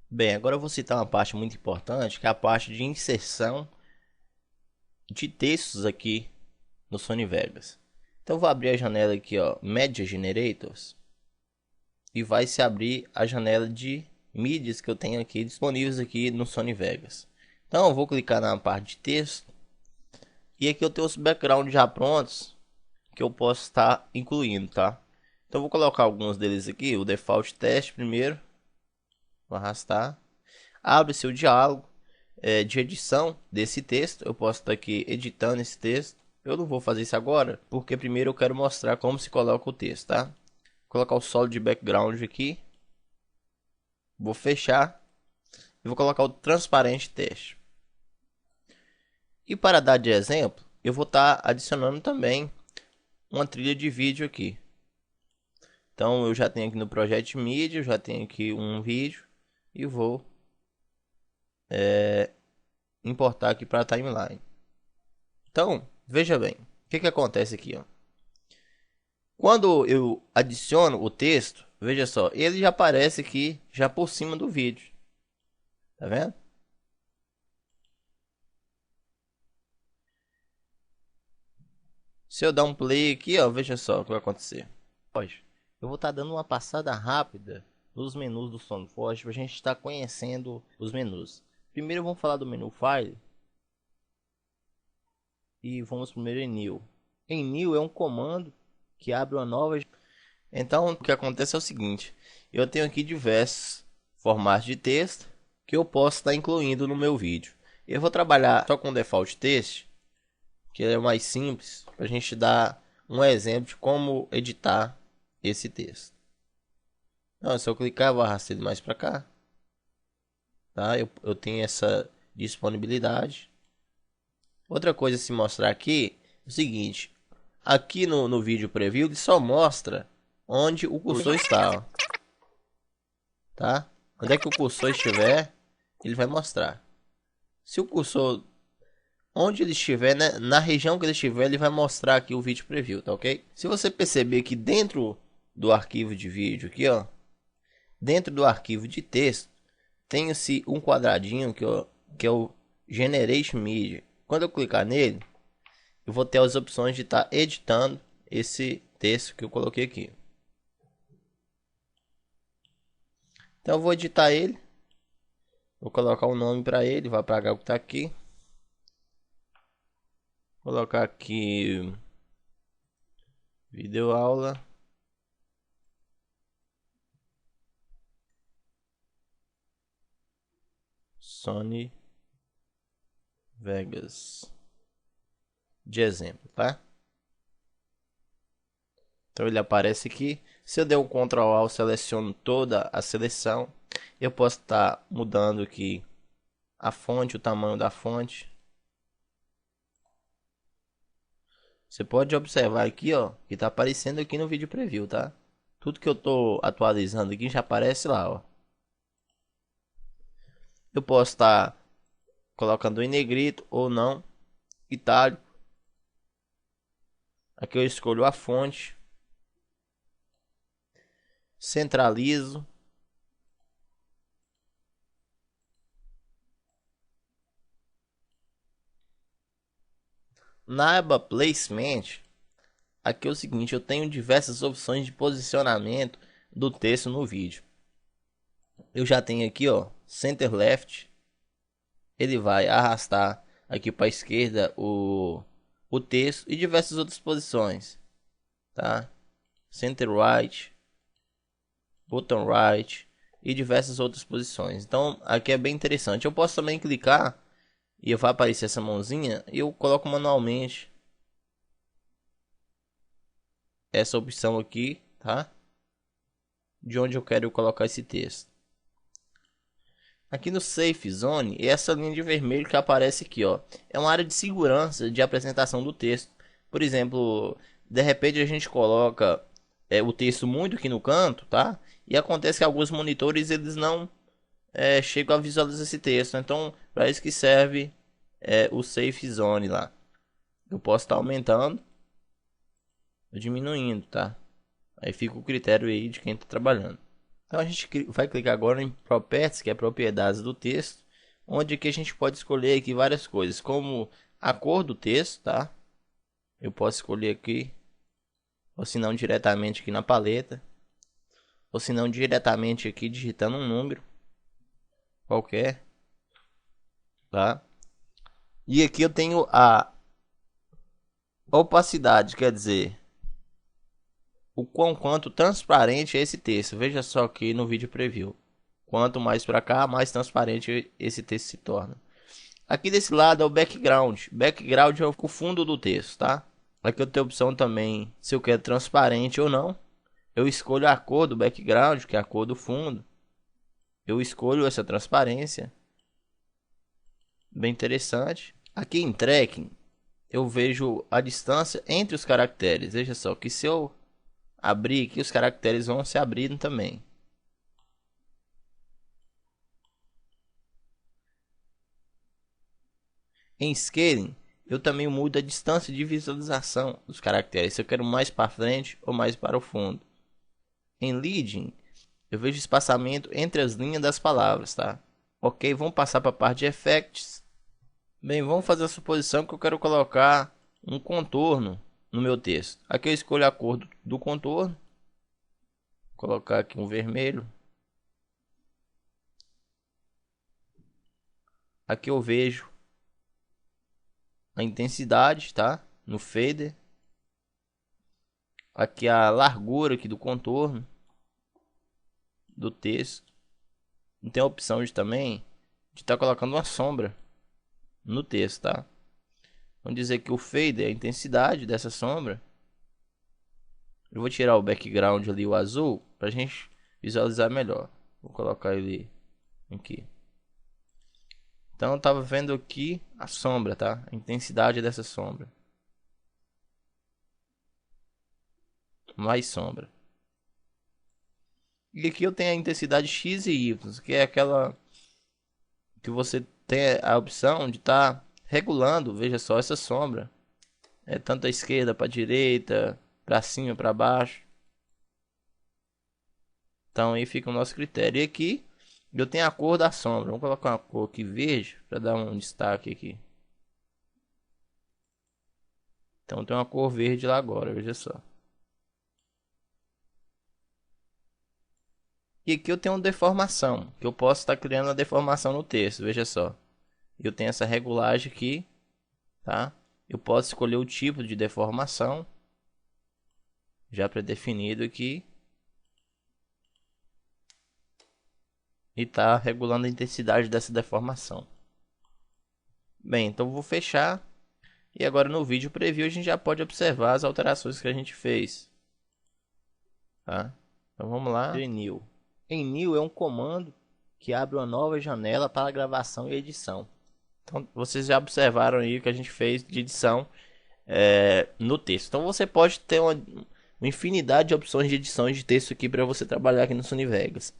Bem, agora eu vou citar uma parte muito importante, que é a parte de inserção de textos aqui no Sony Vegas. Então eu vou abrir a janela aqui, ó, Media Generators, e vai se abrir a janela de mídias que eu tenho aqui disponíveis aqui no Sony Vegas. Então eu vou clicar na parte de texto e aqui eu tenho os backgrounds já prontos que eu posso estar incluindo, tá? Então eu vou colocar alguns deles aqui, o default teste primeiro, vou arrastar, abre-se o diálogo de edição desse texto. Eu posso estar aqui editando esse texto. Eu não vou fazer isso agora, porque primeiro eu quero mostrar como se coloca o texto, tá? Vou colocar o solo de background aqui. Vou fechar. E vou colocar o transparente teste. E para dar de exemplo, eu vou estar adicionando também uma trilha de vídeo aqui. Então eu já tenho aqui no projeto de mídia, eu já tenho aqui um vídeo. E vou importar aqui para a timeline. Então, veja bem, o que acontece aqui, ó. Quando eu adiciono o texto, veja só, ele já aparece aqui já por cima do vídeo. Tá vendo? Se eu dar um play aqui, ó, veja só o que vai acontecer. Hoje, eu vou estar dando uma passada rápida nos menus do SoundForge para a gente estar conhecendo os menus. Primeiro vamos falar do menu File e vamos primeiro em New. Em New é um comando que abre uma nova. Então o que acontece é o seguinte: eu tenho aqui diversos formatos de texto que eu posso estar incluindo no meu vídeo. Eu vou trabalhar só com default text, que é mais simples, para a gente dar um exemplo de como editar esse texto. Então, se eu clicar, eu vou arrastar ele mais para cá, tá? Eu tenho essa disponibilidade. Outra coisa a se mostrar aqui é o seguinte: aqui no vídeo preview ele só mostra onde o cursor está, ó, tá? Onde é que o cursor estiver, ele vai mostrar. Se o cursor onde ele estiver, né, na região que ele estiver, ele vai mostrar aqui o vídeo preview, tá ok? Se você perceber que dentro do arquivo de vídeo aqui, ó, dentro do arquivo de texto, tem-se um quadradinho que é o Generate Media. Quando eu clicar nele, eu vou ter as opções de estar editando esse texto que eu coloquei aqui. Então eu vou editar ele, vou colocar um nome para ele, vai apagar o que está aqui. Vou colocar aqui vídeo aula Sony Vegas de exemplo, tá? Então ele aparece aqui. Se eu der um Ctrl A, seleciono toda a seleção. Eu posso estar mudando aqui a fonte, o tamanho da fonte. Você pode observar aqui, ó, que está aparecendo aqui no vídeo preview, tá? Tudo que eu estou atualizando aqui já aparece lá, ó. Eu posso estar colocando em negrito ou não, itálico. Aqui eu escolho a fonte, centralizo. Na aba Placement, aqui é o seguinte, eu tenho diversas opções de posicionamento do texto no vídeo. Eu já tenho aqui, ó, Center Left. Ele vai arrastar aqui para a esquerda o texto e diversas outras posições, tá? Center Right, Bottom Right e diversas outras posições. Então aqui é bem interessante. Eu posso também clicar e vai aparecer essa mãozinha e eu coloco manualmente essa opção aqui, tá? De onde eu quero colocar esse texto. Aqui no Safe Zone, essa linha de vermelho que aparece aqui, ó, é uma área de segurança de apresentação do texto. Por exemplo, de repente a gente coloca o texto muito aqui no canto, tá? E acontece que alguns monitores eles não chegam a visualizar esse texto. Então, para isso que serve o Safe Zone lá. Eu posso estar aumentando ou diminuindo, tá? Aí fica o critério aí de quem está trabalhando. Então a gente vai clicar agora em Properties, que é propriedades do texto, onde que a gente pode escolher aqui várias coisas, como a cor do texto, tá? Eu posso escolher aqui, ou se não diretamente aqui na paleta, ou se não diretamente aqui digitando um número qualquer, tá? E aqui eu tenho a opacidade, quer dizer, o quanto transparente é esse texto. Veja só aqui no vídeo preview. Quanto mais para cá, mais transparente esse texto se torna. Aqui desse lado é o background. Background é o fundo do texto, tá? Aqui eu tenho a opção também se eu quero transparente ou não. Eu escolho a cor do background, que é a cor do fundo. Eu escolho essa transparência. Bem interessante. Aqui em tracking, eu vejo a distância entre os caracteres. Veja só que se eu abrir aqui, os caracteres vão se abrindo também. Em scaling, eu também mudo a distância de visualização dos caracteres. Se eu quero mais para frente ou mais para o fundo. Em leading, eu vejo espaçamento entre as linhas das palavras, tá? Ok, vamos passar para a parte de effects. Bem, vamos fazer a suposição que eu quero colocar um contorno no meu texto. Aqui eu escolho a cor do contorno. Vou colocar aqui um vermelho. Aqui eu vejo a intensidade, tá? No fader. Aqui a largura aqui do contorno do texto. E tem a opção de também de estar colocando uma sombra no texto, tá? Vamos dizer que o fader é a intensidade dessa sombra. Eu vou tirar o background ali, o azul, para a gente visualizar melhor. Vou colocar ele aqui. Então eu estava vendo aqui a sombra, tá? A intensidade dessa sombra. Mais sombra. E aqui eu tenho a intensidade X e Y, que é aquela que você tem a opção de estar regulando. Veja só essa sombra. É tanto a esquerda para a direita, para cima, para baixo. Então aí fica o nosso critério. E aqui eu tenho a cor da sombra. Vamos colocar uma cor aqui verde para dar um destaque aqui. Então tem uma cor verde lá agora, veja só. E aqui eu tenho uma deformação, que eu posso estar criando uma deformação no texto, veja só. Eu tenho essa regulagem aqui, tá? Eu posso escolher o tipo de deformação, já pré-definido aqui. E tá regulando a intensidade dessa deformação. Bem, então eu vou fechar. E agora no vídeo preview a gente já pode observar as alterações que a gente fez. Tá? Então vamos lá. Em New. Em New é um comando que abre uma nova janela para gravação e edição. Então vocês já observaram aí o que a gente fez de edição no texto. Então você pode ter uma infinidade de opções de edições de texto aqui para você trabalhar aqui no Sony Vegas.